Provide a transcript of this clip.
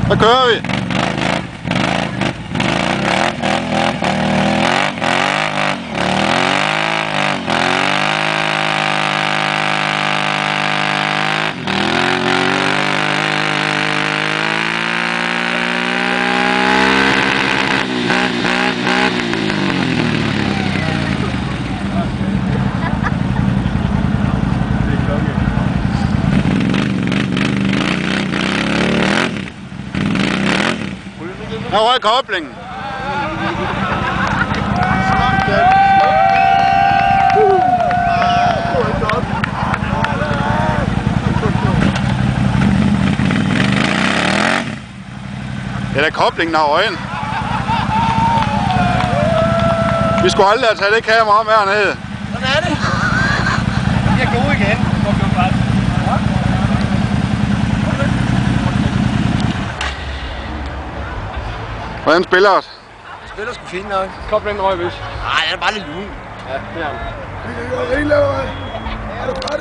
Så kører vi. Der røg koblingen. Eller koblingen af øjen. Vi skulle aldrig have taget det kamera om hernede. Sådan er det. Vi er gode igen. Hvordan spiller det? Det spiller sgu fint nok. Koblingen røg vist. Nej, den er bare lidt lun. Ja, det er han. Vi kan gøre rigtig lavere. Er du godt?